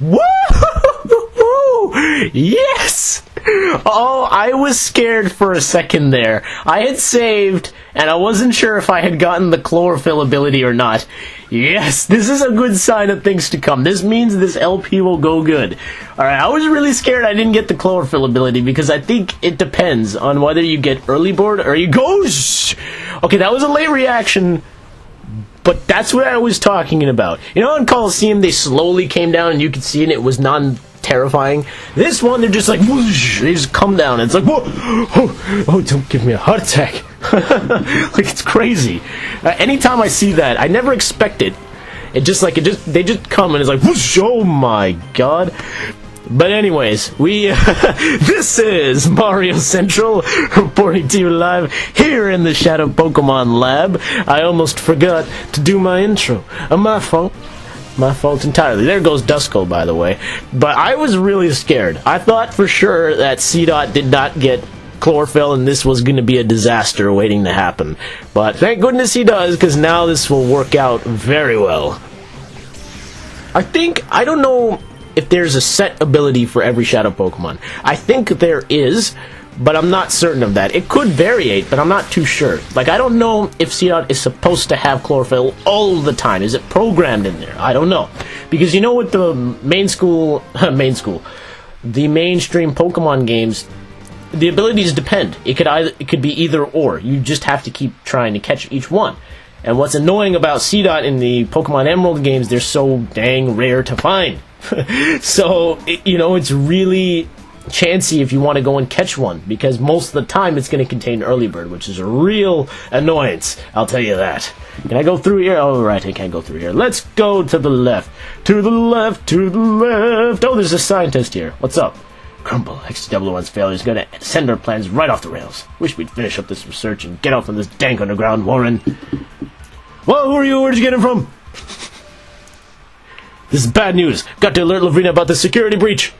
Woo! Yes! Oh, I was scared for a second there. I had saved, and I wasn't sure if I had gotten the chlorophyll ability or not. Yes, this is a good sign of things to come. This means this LP will go good. Alright, I was really scared I didn't get the chlorophyll ability, because I think it depends on whether you get early board or you go... Okay, that was a late reaction, but that's what I was talking about. You know, in Coliseum, they slowly came down and you could see it, and it was non-terrifying. This one, they're just like, whoosh, they just come down, and it's like, whoa, oh, don't give me a heart attack. Like, it's crazy. Anytime I see that, I never expect it. They just come, and it's like, whoosh, oh my god. But anyways, this is Mario Central, reporting to you live here in the Shadow Pokemon Lab. I almost forgot to do my intro. My fault. My fault entirely. There goes Duskull, by the way. But I was really scared. I thought for sure that C-Dot did not get chlorophyll, and this was going to be a disaster waiting to happen. But thank goodness he does, because now this will work out very well. I don't know if there's a set ability for every Shadow Pokemon. I think there is, but I'm not certain of that. It could variate, but I'm not too sure. Like, I don't know if C-Dot is supposed to have chlorophyll all the time. Is it programmed in there? I don't know. Because you know what the the mainstream Pokemon games, the abilities depend. It could be either or. You just have to keep trying to catch each one. And what's annoying about C-Dot in the Pokemon Emerald games, they're so dang rare to find. So, it's really chancy if you want to go and catch one, because most of the time it's going to contain early bird, which is a real annoyance, I'll tell you that. Can I go through here? Oh, right, I can't go through here. Let's go to the left. To the left, to the left. Oh, there's a scientist here. What's up? Crumble, XW1's failure is going to send our plans right off the rails. Wish we'd finish up this research and get off on this dank underground, Warren. Well, who are you? Where'd you get him from? This is bad news. Got to alert Lovrina about the security breach.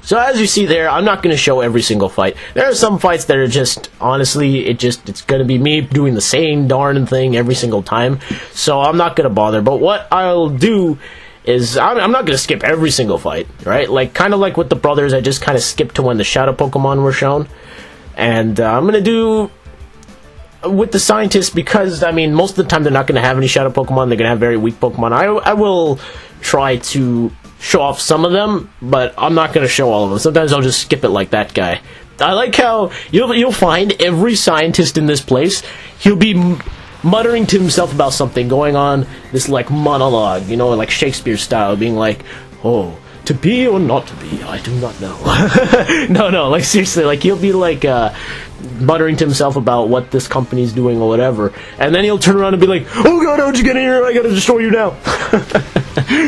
So as you see there, I'm not going to show every single fight. There are some fights that are just, honestly, it's going to be me doing the same darn thing every single time. So I'm not going to bother. But what I'll do is, I'm not going to skip every single fight, right? Like, kind of like with the brothers, I just kind of skipped to when the Shadow Pokemon were shown. And I'm going to do with the scientists, because, I mean, most of the time they're not going to have any Shadow Pokemon. They're going to have very weak Pokemon. I will try to show off some of them, but I'm not going to show all of them. Sometimes I'll just skip it like that guy. I like how you'll find every scientist in this place, he'll be muttering to himself about something, going on this, like, monologue, like Shakespeare style, being like, oh, to be or not to be, I do not know. No, like, seriously, like, he'll be, like, muttering to himself about what this company's doing or whatever, and then he'll turn around and be like, oh god, how'd you get in here? I gotta destroy you now.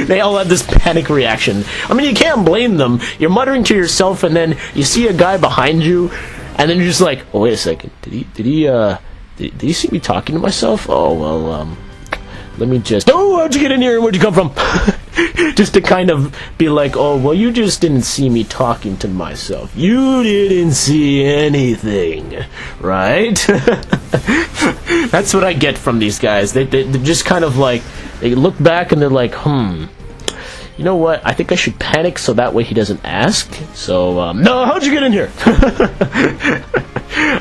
They all have this panic reaction. I mean, you can't blame them. You're muttering to yourself, and then you see a guy behind you, and then you're just like, oh, wait a second, did he see me talking to myself? Oh, well, let me just... Oh, how'd you get in here? Where'd you come from? Just to kind of be like, oh, well, you just didn't see me talking to myself. You didn't see anything, right? That's what I get from these guys. They're just kind of like, they look back and they're like, you know what? I think I should panic so that way he doesn't ask. So, no, how'd you get in here?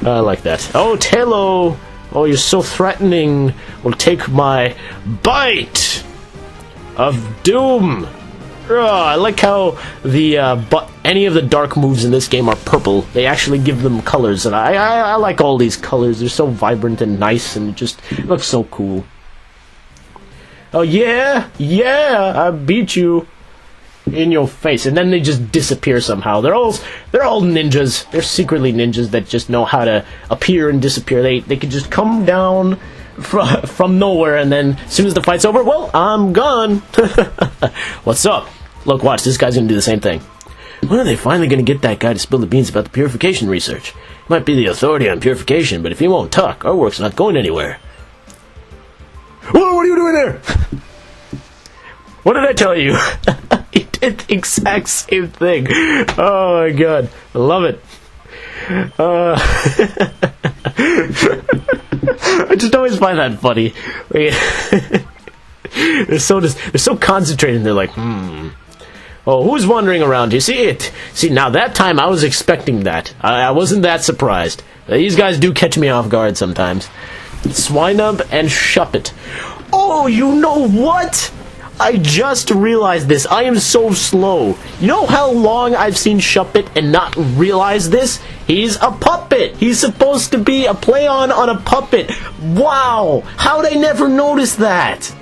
I like that. Oh, Talo! Oh, you're so threatening. Will take my bite of doom. I like how the any of the dark moves in this game are purple. They actually give them colors, and I like all these colors. They're so vibrant and nice, and it looks so cool. Oh yeah, I beat you in your face, and then they just disappear somehow. They're all ninjas. They're secretly ninjas that just know how to appear and disappear. They can just come down from nowhere, and then as soon as the fight's over, well, I'm gone. What's up? Look, watch, this guy's gonna do the same thing. When are they finally gonna get that guy to spill the beans about the purification research? He might be the authority on purification, but if he won't talk, our work's not going anywhere. Whoa, what are you doing there? What did I tell you? He did the exact same thing. Oh my god, I love it. I just always find that funny. They're so concentrated. They're like, Oh, who's wandering around here? See it? See, now that time I was expecting that. I wasn't that surprised. These guys do catch me off guard sometimes. Swinub and Shuppet. Oh, you know what? I just realized this. I am so slow. You know how long I've seen Shuppet and not realized this? He's a puppet. He's supposed to be a play-on a puppet. Wow! How'd I never notice that?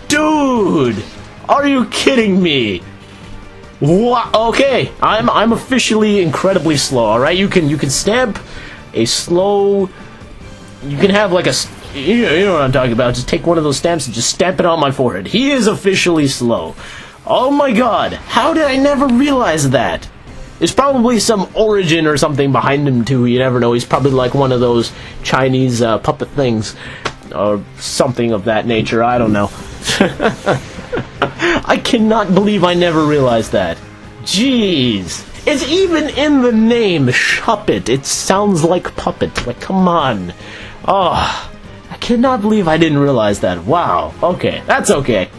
Dude! Are you kidding me? Wow. Okay, I'm officially incredibly slow, alright? You can stamp a slow... You can have like a... You know what I'm talking about. Just take one of those stamps and just stamp it on my forehead. He is officially slow. Oh my god. How did I never realize that? There's probably some origin or something behind him too. You never know. He's probably like one of those Chinese puppet things. Or something of that nature. I don't know. I cannot believe I never realized that. Jeez. It's even in the name, Shuppet. It sounds like puppet. Like, come on. Oh... I cannot believe I didn't realize that. Wow. Okay, that's okay.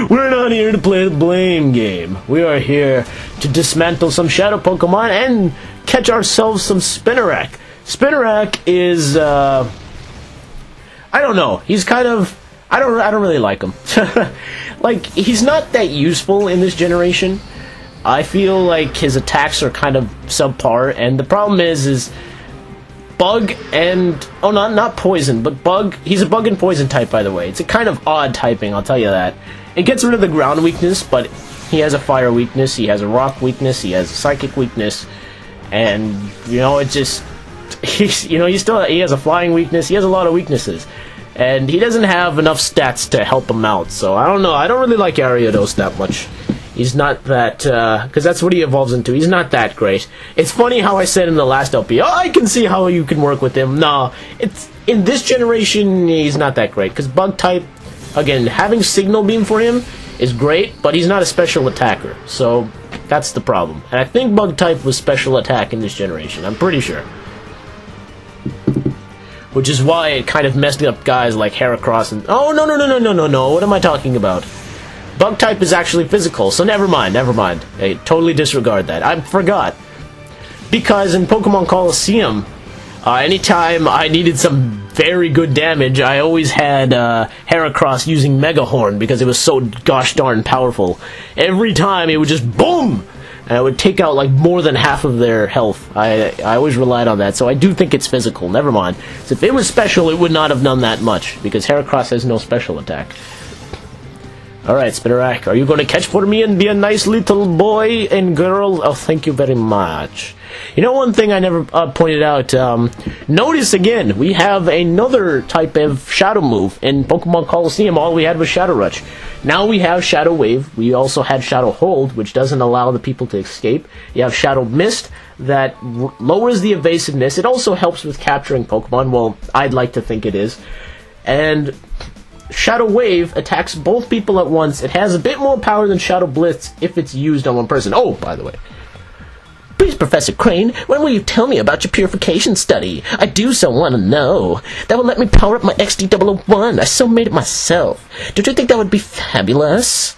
We're not here to play the blame game. We are here to dismantle some shadow Pokemon and catch ourselves some Spinarak. Spinarak is, I don't know. He's kind of... I don't really like him. Like, he's not that useful in this generation. I feel like his attacks are kind of subpar, and the problem is Bug and... Oh, not poison, but Bug... He's a Bug and Poison type, by the way. It's a kind of odd typing, I'll tell you that. It gets rid of the ground weakness, but he has a fire weakness, he has a rock weakness, he has a psychic weakness, and, you know, it just... he has a flying weakness, he has a lot of weaknesses. And he doesn't have enough stats to help him out, so I don't know. I don't really like Ariados that much. He's not that, because that's what he evolves into. He's not that great. It's funny how I said in the last LP, oh, I can see how you can work with him. No, it's in this generation, he's not that great. Because Bug type, again, having Signal Beam for him is great, but he's not a special attacker. So, that's the problem. And I think Bug type was special attack in this generation. I'm pretty sure. Which is why it kind of messed up guys like Heracross and... Oh, no. What am I talking about? Bug type is actually physical, so never mind. I totally disregard that. I forgot. Because in Pokemon Colosseum, anytime I needed some very good damage, I always had Heracross using Mega Horn because it was so gosh darn powerful. Every time it would just boom! And I would take out like more than half of their health. I always relied on that, so I do think it's physical. Never mind. So if it was special, it would not have done that much, because Heracross has no special attack. Alright, Spinarak, are you going to catch for me and be a nice little boy and girl? Oh, thank you very much. You know, one thing I never pointed out, notice again, we have another type of Shadow move. In Pokemon Colosseum, all we had was Shadow Rush. Now we have Shadow Wave. We also had Shadow Hold, which doesn't allow the people to escape. You have Shadow Mist, that lowers the evasiveness. It also helps with capturing Pokemon. Well, I'd like to think it is. And Shadow Wave attacks both people at once. It has a bit more power than Shadow Blitz if it's used on one person. Oh, by the way. Please, Professor Crane, when will you tell me about your purification study? I do so want to know. That will let me power up my XD001. I so made it myself. Don't you think that would be fabulous?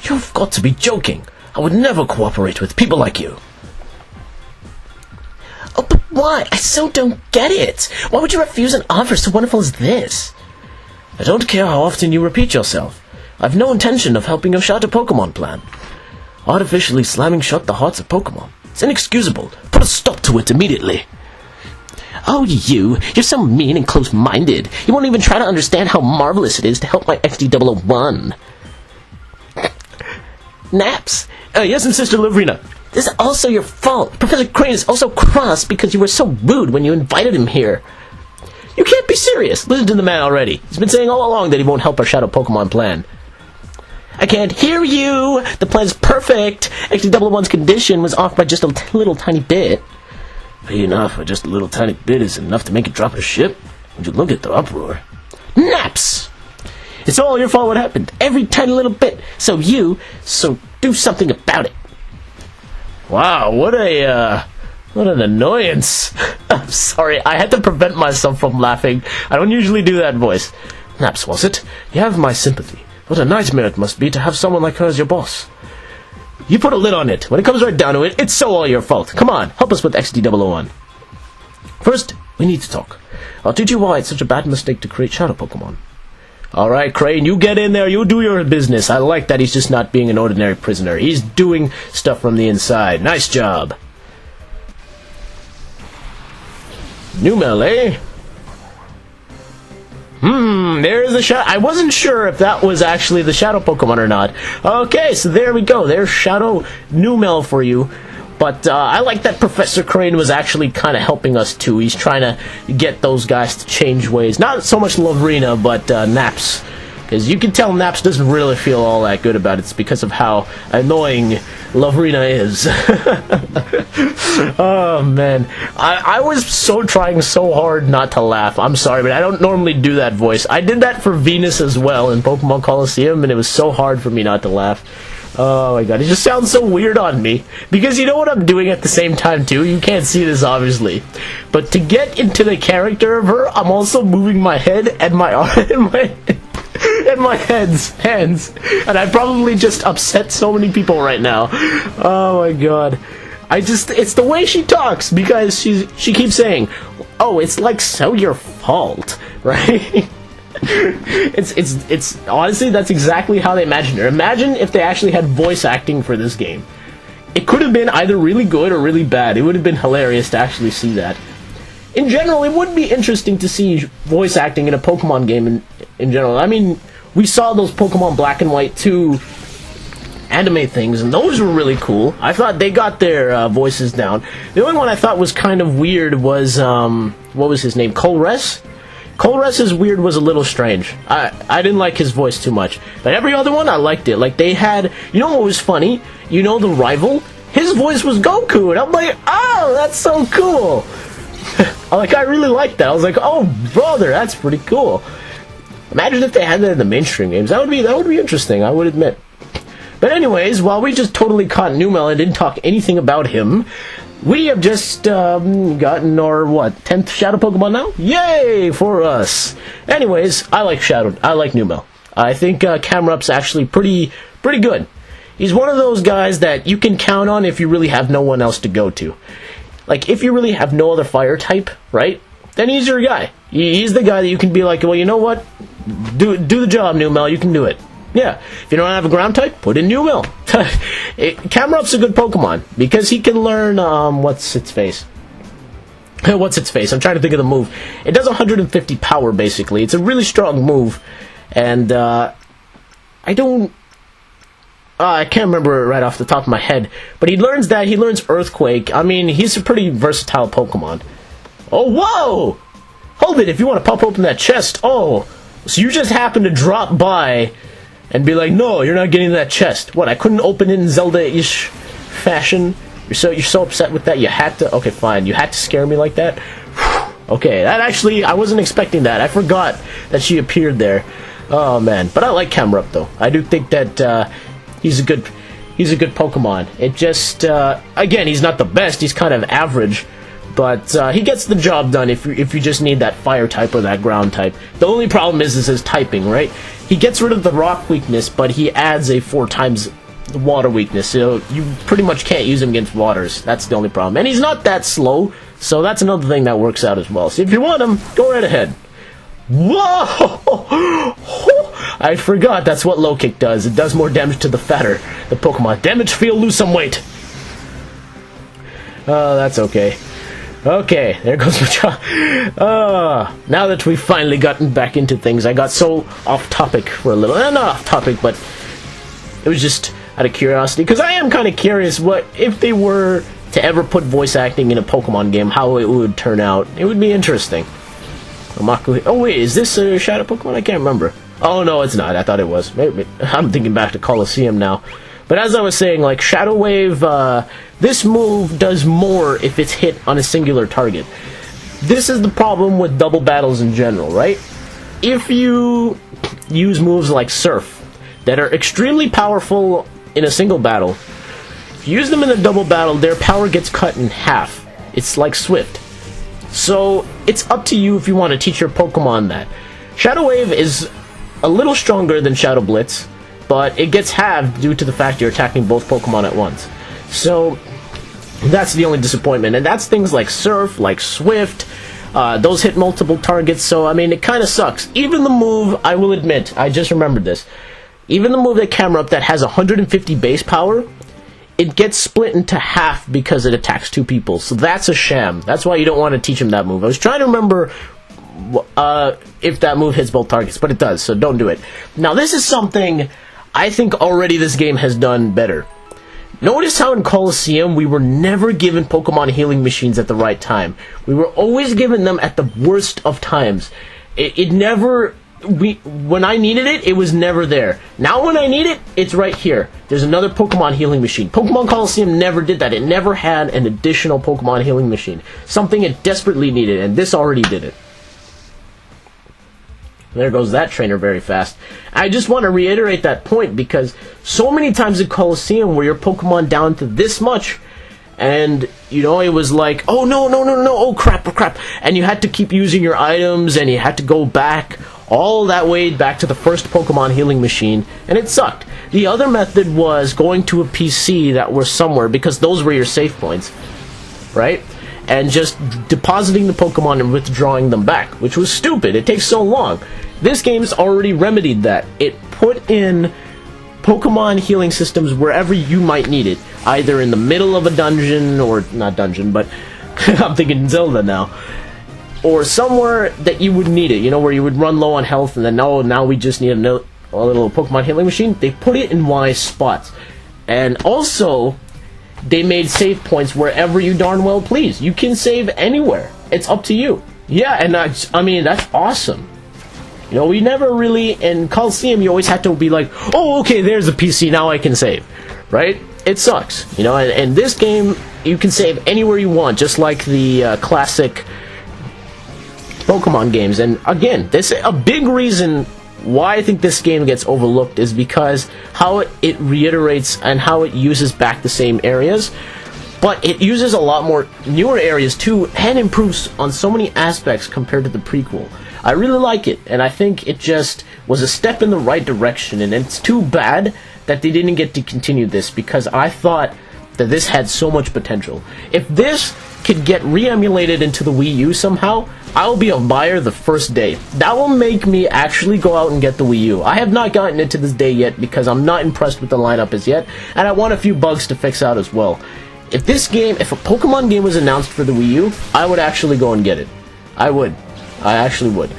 You've got to be joking. I would never cooperate with people like you. Oh, but why? I so don't get it. Why would you refuse an offer so wonderful as this? I don't care how often you repeat yourself. I've no intention of helping your Shadow Pokemon plan. Artificially slamming shut the hearts of Pokemon. It's inexcusable. Put a stop to it immediately. Oh, you're so mean and close-minded. You won't even try to understand how marvelous it is to help my XD001. Naps. Yes, and Sister Lovrina. This is also your fault. Professor Crane is also cross because you were so rude when you invited him here. You can't be serious. Listen to the man already. He's been saying all along that he won't help our Shadow Pokemon plan. I can't hear you! The plan's perfect! XD001's condition was off by just a little tiny bit. Enough, just a little tiny bit is enough to make it drop a ship. Would you look at the uproar? Naps! It's all your fault what happened. Every tiny little bit. So do something about it. Wow, what an annoyance. I'm sorry, I had to prevent myself from laughing. I don't usually do that voice. Naps, was it? You have my sympathy. What a nightmare it must be to have someone like her as your boss. You put a lid on it. When it comes right down to it, it's so all your fault. Come on, help us with XD001. First, we need to talk. I'll teach you why it's such a bad mistake to create shadow Pokemon. Alright, Crane, you get in there, you do your business. I like that he's just not being an ordinary prisoner. He's doing stuff from the inside. Nice job. Numel, eh? There's a shadow. I wasn't sure if that was actually the shadow Pokemon or not. Okay, so there we go. There's Shadow Numel for you. But I like that Professor Crane was actually kind of helping us too. He's trying to get those guys to change ways. Not so much Lovrina, but Naps. Because you can tell Naps doesn't really feel all that good about it. It's because of how annoying Lovrina is. Oh, man. I was trying so hard not to laugh. I'm sorry, but I don't normally do that voice. I did that for Venus as well in Pokemon Coliseum, and it was so hard for me not to laugh. Oh my god, it just sounds so weird on me. Because you know what I'm doing at the same time too? You can't see this obviously. But to get into the character of her, I'm also moving my head and my arm and my hands. And I probably just upset so many people right now. Oh my god. It's the way she talks, because she keeps saying, oh, it's like so your fault, right? It's honestly, that's exactly how they imagined her. Imagine if they actually had voice acting for this game. It could have been either really good or really bad. It would have been hilarious to actually see that. In general, it would be interesting to see voice acting in a Pokemon game in general. I mean, we saw those Pokemon Black and White 2 anime things, and those were really cool. I thought they got their voices down. The only one I thought was kind of weird was, what was his name? Colress? Colress's weird was a little strange. I didn't like his voice too much. But every other one, I liked it. Like, they had... You know what was funny? You know the rival? His voice was Goku, and I'm like, oh, that's so cool! I really liked that. I was like, oh, brother, that's pretty cool. Imagine if they had that in the mainstream games. That would be interesting, I would admit. But anyways, while we just totally caught Numel and didn't talk anything about him, we have just gotten our, 10th Shadow Pokemon now? Yay for us! Anyways, I like Numel. I think Camerup's actually pretty good. He's one of those guys that you can count on if you really have no one else to go to. Like, if you really have no other fire type, right? Then he's your guy. He's the guy that you can be like, well, you know what? Do the job, Numel, you can do it. Yeah, if you don't have a ground type, put in Numel. Camerup's a good Pokemon, because he can learn, what's its face? What's its face? I'm trying to think of the move. It does 150 power, basically. It's a really strong move, and, I can't remember it right off the top of my head, but he learns Earthquake. I mean, he's a pretty versatile Pokemon. Oh, whoa! Hold it, if you want to pop open that chest. Oh, so you just happened to drop by and be like, no, you're not getting that chest. What, I couldn't open it in Zelda-ish fashion? You're so upset with that, you had to... Okay, fine, you had to scare me like that? Okay, that actually, I wasn't expecting that. I forgot that she appeared there. Oh, man. But I like Camerup, though. I do think that, he's a good Pokemon. It just, again, he's not the best, he's kind of average. But he gets the job done if you just need that fire type or that ground type. The only problem is his typing, right? He gets rid of the rock weakness, but he adds a 4 times water weakness, so you pretty much can't use him against waters. That's the only problem. And he's not that slow, so that's another thing that works out as well. So if you want him, go right ahead. Whoa! I forgot that's what Low Kick does. It does more damage to the Pokemon. Damage field, lose some weight. Oh, that's okay. Okay, there goes my job. Now that we've finally gotten back into things, I got so off topic for a little. Not off topic, but it was just out of curiosity. Because I am kind of curious what if they were to ever put voice acting in a Pokemon game, how it would turn out. It would be interesting. Oh wait, is this a Shadow Pokemon? I can't remember. Oh no, it's not. I thought it was. Maybe I'm thinking back to Coliseum now. But as I was saying, like, Shadow Wave, this move does more if it's hit on a singular target. This is the problem with double battles in general, right? If you use moves like Surf, that are extremely powerful in a single battle, if you use them in a double battle, their power gets cut in half. It's like Swift. So, it's up to you if you want to teach your Pokemon that. Shadow Wave is a little stronger than Shadow Blitz, but it gets halved due to the fact you're attacking both Pokemon at once. So that's the only disappointment, and that's things like Surf, like Swift. Those hit multiple targets, so I mean, it kind of sucks. Even the move, I will admit, I just remembered this. Even the move that Camera Up that has 150 base power, it gets split into half because it attacks two people. So that's a sham. That's why you don't want to teach him that move. I was trying to remember if that move hits both targets, but it does, so don't do it. Now, this is something I think already this game has done better. Notice how in Colosseum we were never given Pokemon healing machines at the right time. We were always given them at the worst of times. When I needed it, it was never there. Now when I need it, it's right here. There's another Pokemon healing machine. Pokemon Colosseum never did that. It never had an additional Pokemon healing machine. Something it desperately needed, and this already did it. There goes that trainer very fast. I just want to reiterate that point because so many times in Colosseum where your Pokemon down to this much, and you know, it was like, oh no, oh crap, and you had to keep using your items, and you had to go back all that way back to the first Pokemon healing machine, and it sucked. The other method was going to a PC that were somewhere, because those were your save points, right? And just depositing the Pokemon and withdrawing them back, which was stupid. It takes so long. This game's already remedied that. It put in Pokemon healing systems wherever you might need it, either in the middle of a dungeon, or not dungeon, but I'm thinking Zelda now, or somewhere that you would need it, you know, where you would run low on health, and then, oh, now we just need a little Pokemon healing machine. They put it in wise spots. And also, they made save points wherever you darn well please. You can save anywhere. It's up to you. Yeah, and I mean, that's awesome. You know, we never really, in Colosseum, you always had to be like, oh, okay, there's a PC, now I can save. Right? It sucks. You know, and this game, you can save anywhere you want, just like the classic Pokemon games. And again, a big reason why I think this game gets overlooked is because how it reiterates and how it uses back the same areas, but it uses a lot more newer areas too, and improves on so many aspects compared to the prequel. I really like it, and I think it just was a step in the right direction, and it's too bad that they didn't get to continue this, because I thought that this had so much potential. If this could get re-emulated into the Wii U somehow, I'll be a buyer the first day. That will make me actually go out and get the Wii U. I have not gotten it to this day yet because I'm not impressed with the lineup as yet, and I want a few bugs to fix out as well. If a Pokemon game was announced for the Wii U, I would actually go and get it. I would. I actually would.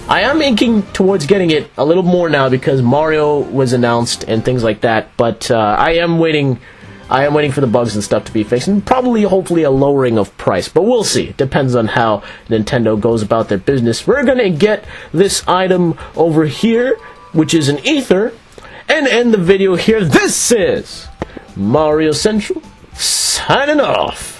I am inking towards getting it a little more now because Mario was announced and things like that, but I am waiting for the bugs and stuff to be fixed, and probably, hopefully, a lowering of price. But we'll see. It depends on how Nintendo goes about their business. We're going to get this item over here, which is an ether, and end the video here. This is Mario Central, signing off.